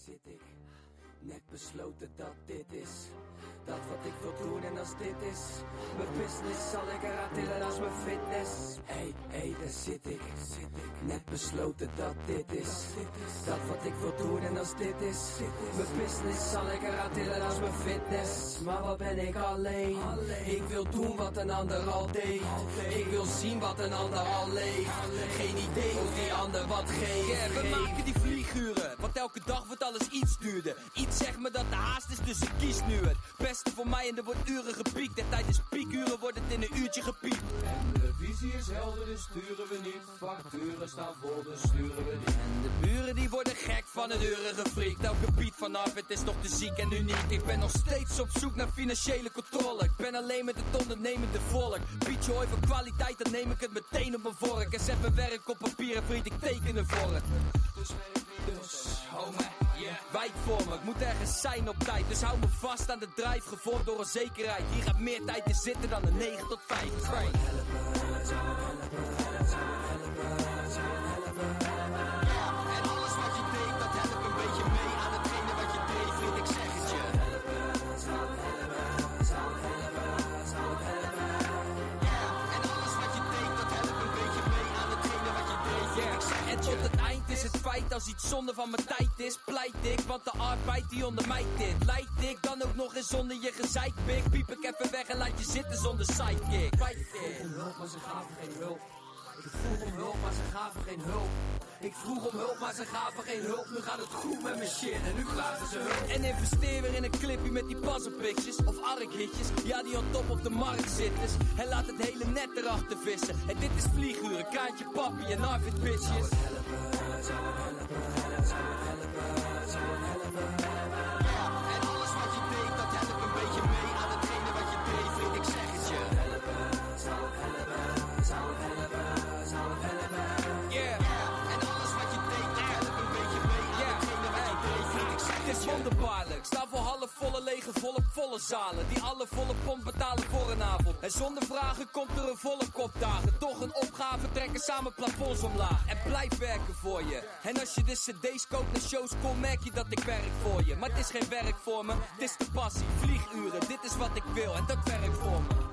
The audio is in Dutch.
zit ik. Net besloten dat dit is. Dat wat ik wil doen en als dit is mijn business, zal ik eraan tillen als mijn fitness. Hey, daar zit ik. Net besloten dat dit is. Dat wat ik wil doen en als dit is mijn business, zal ik eraan tillen als mijn fitness. Maar wat ben ik alleen? Ik wil doen wat een ander al deed. Ik wil zien wat een ander al leeft. Geen idee of die ander wat geeft. Yeah, we maken die vlieguren, want elke dag wordt alles iets duurder. Iets zegt me dat de haast is, dus ik kies nu het beste voor mij en er wordt uren gepiekt. En tijdens piekuren wordt het in een uurtje gepiept. En de visie is helder, dus sturen we niet. Facturen staan vol, dus sturen we niet. En de buren die worden gek van het uren gefreakt. Elke beat vanaf, het is toch te ziek en uniek. Ik ben nog steeds op zoek naar financiële controle. Ik ben alleen met het ondernemende volk. Bied je hooi van kwaliteit, dan neem ik het meteen op mijn vork. En zet mijn werk op papier en vriend, ik teken ervoor het. Dus, hou me, yeah. Wijk voor me, ik moet ergens zijn op tijd. Dus hou me vast aan de drijf, gevormd door onzekerheid. Hier gaat meer tijd in zitten dan een 9 tot 5 grind. En alles wat je deed, dat helpt een beetje mee aan hetgene wat je deed, vriend, ik zeg het je. En alles wat je deed, dat helpt een beetje mee aan hetgene wat je deed, vriend, ik zeg het je. En tot het eind is het feit, als iets zonde van mijn tijd is, pleit ik, want de arbeid die onder mij dit. Leid ik dan ook nog eens zonder je gezeik, big. Piep ik even weg en laat je zitten zonder sidekick. Ik vroeg om hulp, maar ze gaven geen hulp. Ik vroeg om hulp, maar ze gaven geen hulp. Ik vroeg om hulp, maar ze gaven geen hulp. Nu gaat het goed met mijn shit en nu vragen ze hulp. En investeer weer in een clipje met die puzzlepictures of arkhitjes, ja die on top op de markt zitten. En laat het hele net erachter vissen. En dit is vlieguren, Kraantje Papi en Arvid bitches. Zou het helpen, zou het helpen, zou het helpen, zou het helpen. Ja, en alles wat je deed, dat helpt een beetje mee aan hetgene wat je deed, vriend, ik zeg het je. Zou het helpen, zou het helpen, zou het helpen. Yeah. Het is wonderbaarlijk, staan voor halfvolle lege volle zalen. Die alle volle pomp betalen voor een avond. En zonder vragen komt er een volle kop dagen. Toch een opgave, trekken samen plafonds omlaag. En blijf werken voor je. En als je de cd's koopt naar shows kom, merk je dat ik werk voor je. Maar het is geen werk voor me, het is de passie, vlieguren. Dit is wat ik wil en dat werkt voor me.